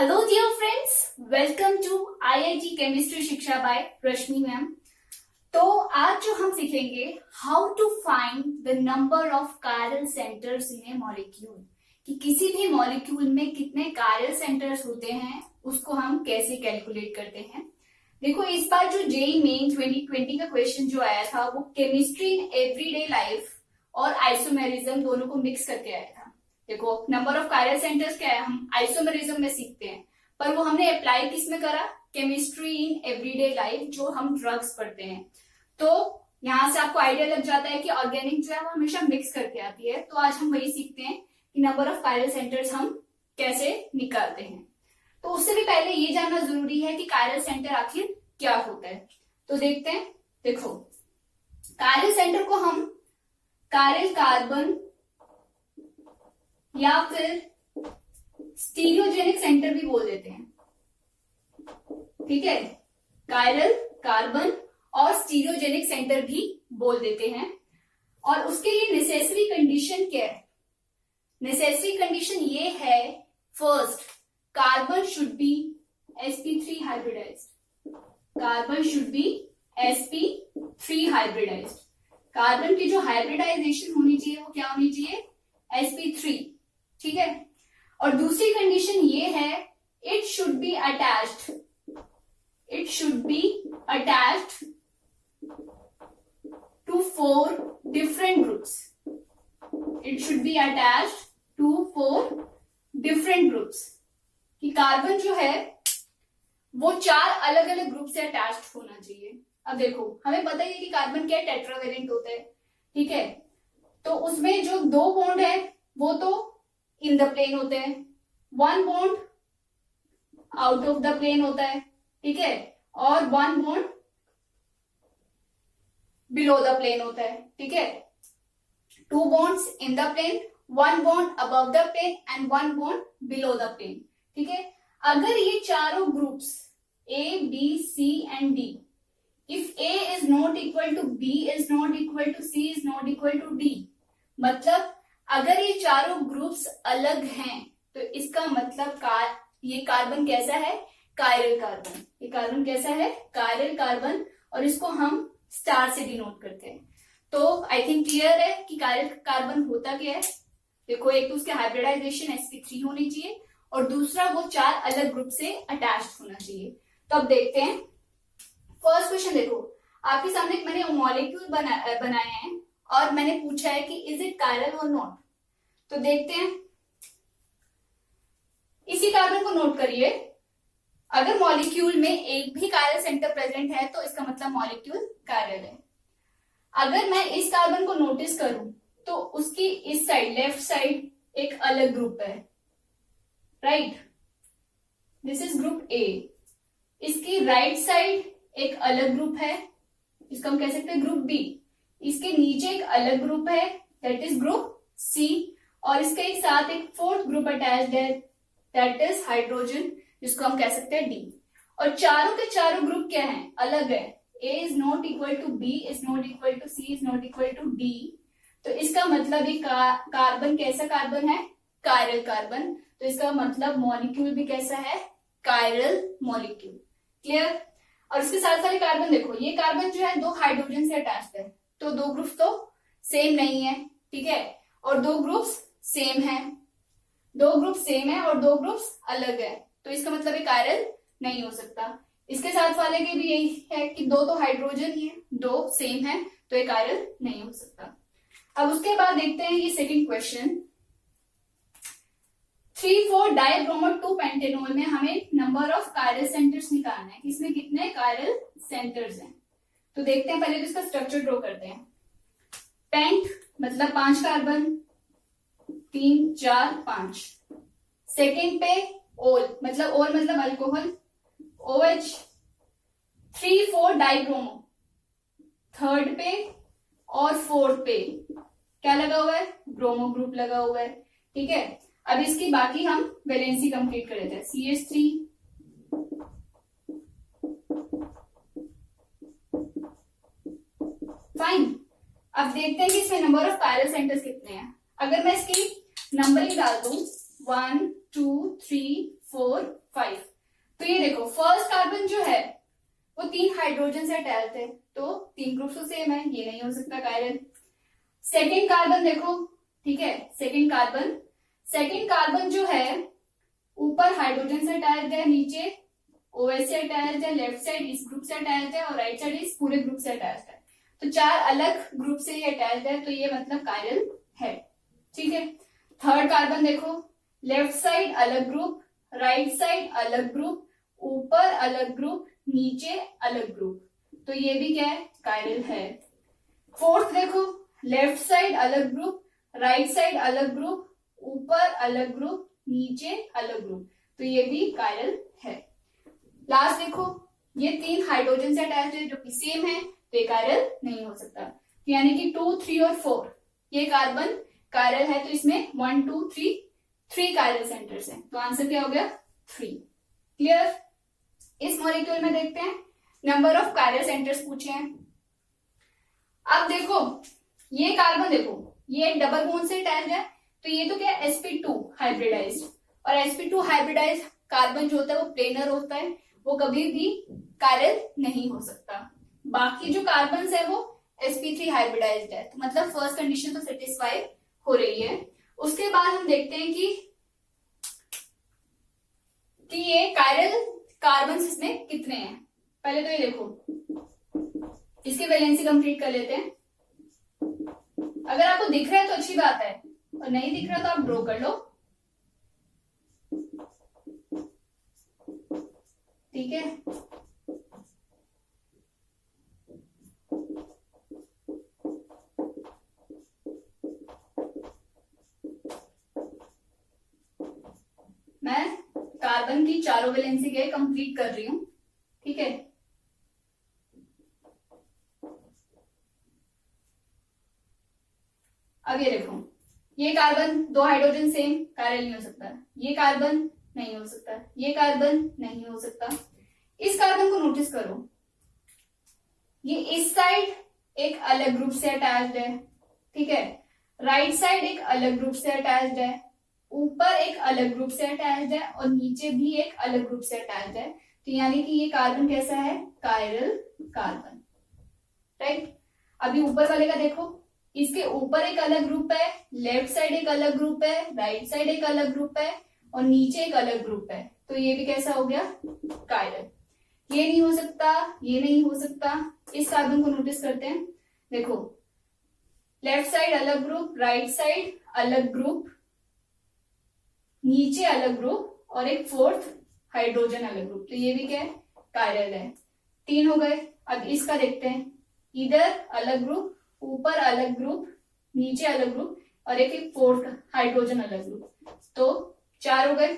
Hello dear friends, welcome to IIT chemistry Shiksha by Rashmi ma'am. तो आज जो हम सीखेंगे how to find the number of chiral centres in a molecule, कि किसी भी मॉलिक्यूल में कितने कायरल सेंटर्स होते हैं उसको हम कैसे कैलकुलेट करते हैं। देखो, इस बार जो जेईई मेन 2020 का क्वेश्चन जो आया था वो केमिस्ट्री इन एवरीडे लाइफ और आइसोमेरिज्म दोनों को मिक्स करके आया था। देखो, नंबर ऑफ कायरल सेंटर्स क्या है, हम आइसोमेरिज्म में सीखते हैं, पर वो हमने अप्लाई किस में करा, केमिस्ट्री इन एवरीडे लाइफ, जो हम ड्रग्स पढ़ते हैं। तो यहां से आपको आइडिया लग जाता है कि ऑर्गेनिक जो है वो हमेशा मिक्स करके आती है। तो आज हम वही सीखते हैं कि नंबर ऑफ कायरल सेंटर्स हम कैसे निकालते हैं। तो उससे भी पहले ये जानना जरूरी है कि कायरल सेंटर आखिर क्या होता है। तो देखते हैं। देखो, कायरल सेंटर को हम कायरल कार्बन या फिर स्टीरियोजेनिक सेंटर भी बोल देते हैं। ठीक है, कायरल कार्बन और स्टीरियोजेनिक सेंटर भी बोल देते हैं। और उसके लिए नेसेसरी कंडीशन क्या है? नेसेसरी कंडीशन ये है, first, carbon should be sp3 hybridized. Carbon should be sp3 hybridized. Carbon की जो हाइब्रिडाइजेशन होनी चाहिए वो क्या होनी चाहिए, sp3। ठीक है। और दूसरी कंडीशन ये है, it should be attached, it should be attached to 4 different groups. It should be attached to 4 different groups. कि कार्बन जो है वो 4 अलग अलग ग्रुप से अटैच्ड होना चाहिए। अब देखो, हमें पता ही है कि कार्बन क्या टेट्रावेलेंट होता है। ठीक है, तो उसमें जो 2 बॉन्ड है वो तो इन द प्लेन होते हैं, 1 bond out of the plane होता है। ठीक है, और 1 बॉन्ड बिलो द प्लेन होता है। ठीक है, 2 bonds in the plane, 1 bond above the plane and 1 bond below the plane. ठीक है, अगर ये चारों groups A, B, C and D, if A is not equal to B is not equal to C is not equal to D, मतलब अगर ये चारों groups अलग हैं तो इसका मतलब ये कार्बन कैसा है, कायरल कार्बन। ये कार्बन कैसा है, कायरल कार्बन, और इसको हम स्टार से डिनोट करते हैं। तो आई थिंक क्लियर है कि कायरल कार्बन होता क्या है। देखो, एक तो उसके हाइब्रिडाइजेशन sp3 होनी चाहिए और दूसरा वो 4 अलग ग्रुप से अटैच्ड होना चाहिए। तो अब देखते हैं फर्स्ट क्वेश्चन। देखो, आपके सामने मैंने मॉलिक्यूल बनाए हैं और मैंने पूछा है कि इज इट कायरल और नॉट। तो देखते हैं, इसी कार्बन को नोट करिए। अगर मॉलिक्यूल में एक भी कायरल सेंटर प्रेजेंट है तो इसका मतलब मॉलिक्यूल कायरल है। अगर मैं इस कार्बन को नोटिस करूं तो उसकी इस साइड, लेफ्ट साइड, एक अलग ग्रुप है, right, this is group A. इसकी राइट साइड एक अलग ग्रुप है, इसको हम कह सकते हैं ग्रुप बी। इसके नीचे एक अलग ग्रुप है, दैट इज ग्रुप सी, और इसके साथ एक 4th ग्रुप अटैच्ड है, दैट इज हाइड्रोजन, जिसको हम कह सकते हैं डी। और चारों के चारों ग्रुप क्या हैं, अलग है। A is not equal to B is not equal to C is not equal to D। तो इसका मतलब ये कार्बन कैसा कार्बन है, कायरल कार्बन। तो इसका मतलब मॉलिक्यूल भी कैसा है, कायरल मॉलिक्यूल। क्लियर। और इसके साथ साथ कार्बन, देखो ये कार्बन जो है 2 हाइड्रोजन से अटैच्ड है, तो 2 ग्रुप्स तो सेम नहीं है। ठीक है, और 2 ग्रुप्स सेम है, 2 ग्रुप सेम है और 2 ग्रुप्स अलग है, तो इसका मतलब ये कायरल नहीं हो सकता। इसके साथ वाले के भी यही है कि 2 तो हाइड्रोजन ही है, 2 सेम है, तो ये कायरल नहीं हो सकता। अब उसके बाद देखते हैं ये सेकंड क्वेश्चन। 3,4 डाइब्रोमो 2 पेंटेनॉल में हमें नंबर ऑफ कायरल सेंटर्स निकालना है, इसमें कितने कायरल सेंटर्स हैं। तो देखते हैं, पहले तो इसका स्ट्रक्चर ड्रॉ करते हैं। पेंट मतलब 5 कार्बन, 3, 4, 5। सेकेंड पे ओल मतलब अल्कोहल, OH। 3,4 डाइब्रोमो, थर्ड पे और फोर्थ पे क्या लगा हुआ है, ब्रोमो ग्रुप लगा हुआ है। ठीक है, अब इसकी बाकी हम वैलेंसी कंप्लीट कर लेते हैं। CH3, fine. अब देखते हैं कि इसमें नंबर ऑफ कायरल सेंटर्स कितने हैं। अगर मैं इसकी नंबरिंग डाल दूं 1 2 3 4 ये देखो फर्स्ट कार्बन जो है वो 3 हाइड्रोजन से अटैच्ड है, तो 3 ग्रुप तो सेम है, ये नहीं हो सकता कायरल। सेकेंड कार्बन देखो, ठीक है, सेकेंड कार्बन जो है ऊपर हाइड्रोजन से अटैच्ड है, नीचे OH से अटैच्ड है, लेफ्ट साइड इस ग्रुप से अटैच्ड है और राइट साइड इस पूरे ग्रुप से अटैच्ड है, तो 4 अलग ग्रुप से ये अटैच्ड है, तो ये मतलब कायरल है। ठीक है, थर्ड कार्बन देखो, लेफ्ट साइड अलग ग्रुप, राइट साइड अलग ग्रुप, ऊपर अलग ग्रुप, नीचे अलग ग्रुप, तो ये भी क्या है, कायरल है। फोर्थ देखो, लेफ्ट साइड अलग ग्रुप, राइट साइड अलग ग्रुप, ऊपर अलग ग्रुप, नीचे अलग ग्रुप, तो ये भी कायरल है। लास्ट देखो, ये 3 हाइड्रोजन से अटैच्ड है जो कि सेम है, तो ये कायरल नहीं हो सकता, तो यानी कि 2, 3 और 4 ये कार्बन कायरल है, तो इसमें 1, 2, 3 कायरल सेंटर्स हैं, तो आंसर क्या हो गया 3। क्लियर। इस मॉलिक्यूल में देखते हैं नंबर ऑफ कायरल सेंटर्स पूछे हैं। अब देखो ये कार्बन देखो, ये डबल बॉन्ड से अटैच्ड है, तो ये तो क्या है sp2 हाइब्रिडाइज्ड, और sp2 हाइब्रिडाइज्ड कार्बन जो होता है वो प्लेनर होता है, वो कभी भी कायरल नहीं हो सकता। बाकी जो कार्बन है वो sp3 हाइब्रिडाइज्ड है, तो मतलब फर्स्ट कंडीशन तो सेटिस्फाई हो रही है। उसके बाद हम देखते हैं कि ये कायरल कार्बन इसमें कितने हैं। पहले तो ये देखो, इसकी वैलेंसी कंप्लीट कर लेते हैं। अगर आपको दिख रहा है तो अच्छी बात है, और नहीं दिख रहा तो आप ड्रॉ कर लो, ठीक है। मैं कार्बन की चारों वैलेंसी के कंप्लीट कर रही हूं, ठीक है। अब ये देखो, ये कार्बन 2 हाइड्रोजन सेम, कायरल नहीं हो सकता, ये कार्बन नहीं हो सकता, ये कार्बन नहीं हो सकता। इस कार्बन को नोटिस करो, ये इस साइड एक अलग ग्रुप से अटैच्ड है, ठीक है, राइट साइड एक अलग ग्रुप से अटैच्ड है, ऊपर एक अलग ग्रुप से अटैच्ड है और नीचे भी एक अलग ग्रुप से अटैच्ड है, तो यानी कि ये कार्बन कैसा है, कायरल कार्बन, राइट। अभी ऊपर वाले का देखो, इसके ऊपर एक अलग ग्रुप है, लेफ्ट साइड एक अलग ग्रुप है, राइट साइड एक अलग ग्रुप है और नीचे एक अलग ग्रुप है, तो ये भी कैसा हो गया, कायरल। ये नहीं हो सकता, ये नहीं हो सकता। इस कार्बन को नोटिस करते हैं, देखो लेफ्ट साइड अलग ग्रुप, राइट साइड अलग ग्रुप, नीचे अलग ग्रुप और एक फोर्थ हाइड्रोजन अलग ग्रुप, तो ये भी क्या है, कायरल है। 3 हो गए। अब इसका देखते हैं, इधर अलग ग्रुप, ऊपर अलग ग्रुप, नीचे अलग ग्रुप और एक फोर्थ हाइड्रोजन अलग ग्रुप, तो 4 हो गए।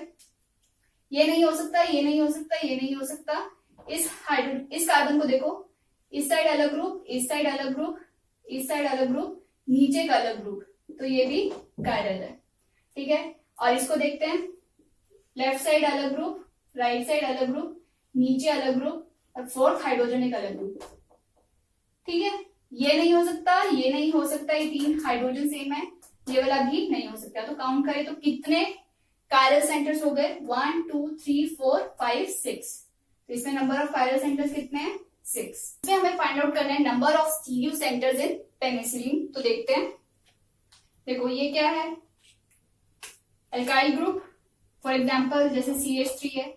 ये नहीं हो सकता, ये नहीं हो सकता, ये नहीं हो सकता। इस कार्बन को देखो, इस साइड अलग ग्रुप, इस साइड अलग ग्रुप, इस साइड अलग ग्रुप, नीचे का अलग ग्रुप, तो ये भी कायरल है, ठीक है। और इसको देखते हैं, लेफ्ट साइड अलग ग्रुप, राइट साइड अलग ग्रुप, नीचे अलग ग्रुप और फोर्थ हाइड्रोजन एक अलग ग्रुप, ठीक है। ये नहीं हो सकता, ये नहीं हो सकता, ये 3 हाइड्रोजन सेम है, ये वाला भी नहीं हो सकता। तो काउंट करें तो कितने कायरल सेंटर्स हो गए, 1, 2, 3, 4, 5, 6। तो इसमें नंबर ऑफ कायरल सेंटर्स कितने हैं, 6। इसमें हमें फाइंड आउट करना है number of stereo centres in penicillin. तो देखते हैं, देखो ये क्या है, एल्काइल ग्रुप, फॉर एग्जाम्पल जैसे CH3 है,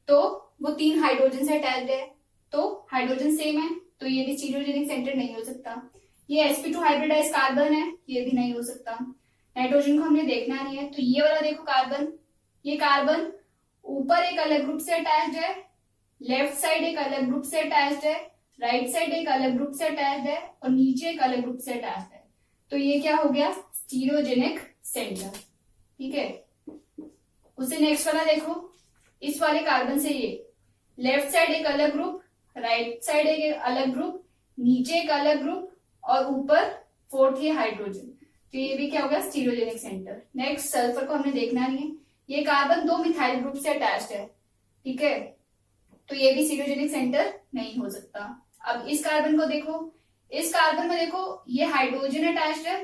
तो वो 3 हाइड्रोजन से अटैच्ड है, तो हाइड्रोजन सेम है, तो ये भी स्टीरियोजेनिक सेंटर नहीं हो सकता। ये sp2 हाइब्रिडाइज कार्बन है, ये भी नहीं हो सकता। नाइट्रोजन को हमने देखना नहीं है, तो ये वाला देखो कार्बन, ये कार्बन ऊपर एक अलग ग्रुप से अटैच्ड है, लेफ्ट साइड एक अलग ग्रुप से अटैच्ड है, राइट साइड एक अलग ग्रुप से अटैच्ड है और नीचे एक अलग ग्रुप से अटैच्ड है, तो ये क्या हो गया, स्टीरियोजेनिक सेंटर, ठीक है। उसे नेक्स्ट वाला देखो, इस वाले कार्बन से ये लेफ्ट साइड एक अलग ग्रुप, राइट साइड एक अलग ग्रुप, नीचे एक अलग ग्रुप और ऊपर फोर्थ ये हाइड्रोजन, तो ये भी क्या हो गया, स्टीरियोजेनिक सेंटर। नेक्स्ट सल्फर को हमने देखना नहीं है, ये कार्बन 2 मिथाइल ग्रुप से अटैच्ड है, ठीक है, तो ये भी स्टीरियोजेनिक सेंटर नहीं हो सकता। अब इस कार्बन को देखो, इस कार्बन में देखो ये हाइड्रोजन अटैच्ड है,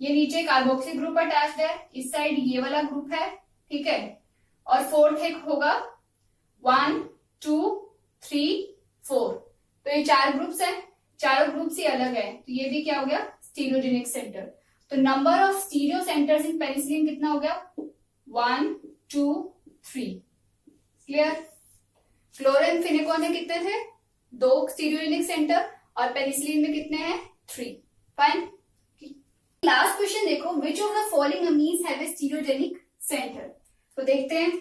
ये नीचे कार्बोक्सिल ग्रुप अटैच्ड है, इस साइड ये वाला ग्रुप है, ठीक है, और फोर्थ एक होगा 1 2 3 4। तो ये 4 ग्रुप्स है, चारों ग्रुप्स ही अलग है, तो ये भी क्या हो गया, स्टीरियोजेनिक सेंटर। तो number of stereo centres in penicillin कितना हो गया, 1 2 3। क्लियर। क्लोरेम्फेनिकोन में कितने थे, 2 स्टीरियोजेनिक सेंटर, और पेनिसिलिन में कितने हैं, 3। फाइन। लास्ट क्वेश्चन देखो, which of the following amines have a stereogenic centre. तो देखते हैं,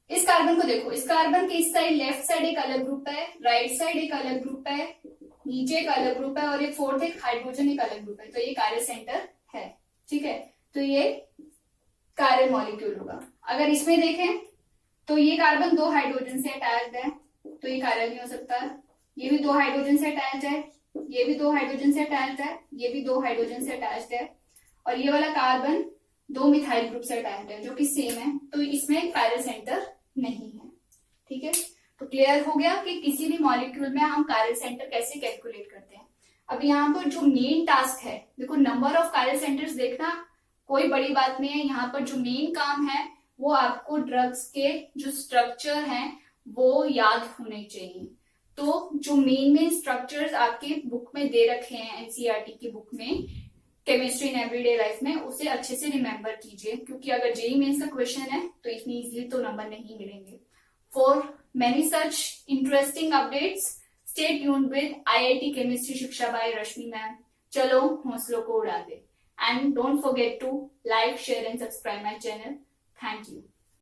इस कार्बन को देखो, इस कार्बन के इस साइड लेफ्ट साइड एक अलग ग्रुप है, राइट साइड एक अलग ग्रुप है, नीचे एक अलग ग्रुप है, और एक फोर्थ एक हाइड्रोजन एक अलग ग्रुप है। तो ये कार्य सेंटर है, ठीक है। तो ये कार्य मॉलिक्यूल होगा। अगर इसमें देखें तो ये कार्बन 2 हाइड्रोजन से अटैच्ड है, तो ये कार्य नहीं हो सकता। ये भी 2 हाइड्रोजन से अटैच्ड है, ये भी 2 हाइड्रोजन से अटैच्ड है, ये भी 2 हाइड्रोजन से अटैच्ड है, और ये वाला कार्बन 2 मिथाइल ग्रुप से अटैच्ड है, जो कि सेम है। तो इसमें कार्य सेंटर नहीं है, ठीक है। तो क्लियर हो गया कि किसी भी मॉलिक्यूल में हम कार्य सेंटर कैसे कैलकुलेट करते हैं। अब यहाँ पर जो मेन टास्क है, देखो नंबर ऑफ कार्य सेंटर्स देखना कोई बड़ी बात नहीं है। यहाँ पर जो मेन काम है वो आपको ड्रग्स के जो स्ट्रक्चर हैं वो याद होने चाहिए। तो जो मेन स्ट्रक्चर्स आपके बुक में दे रखे हैं, एनसीईआरटी की बुक में, केमिस्ट्री इन एवरीडे लाइफ में, उसे अच्छे से रिमेम्बर कीजिए, क्योंकि अगर जेईई मेंस का क्वेश्चन है तो इतनी इजीली तो नंबर नहीं मिलेंगे। For many such interesting updates stay tuned with IIT chemistry Shiksha by Rashmi ma'am. चलो हौसलों को उड़ा दे। And don't forget to like, share and subscribe my channel. Thank you.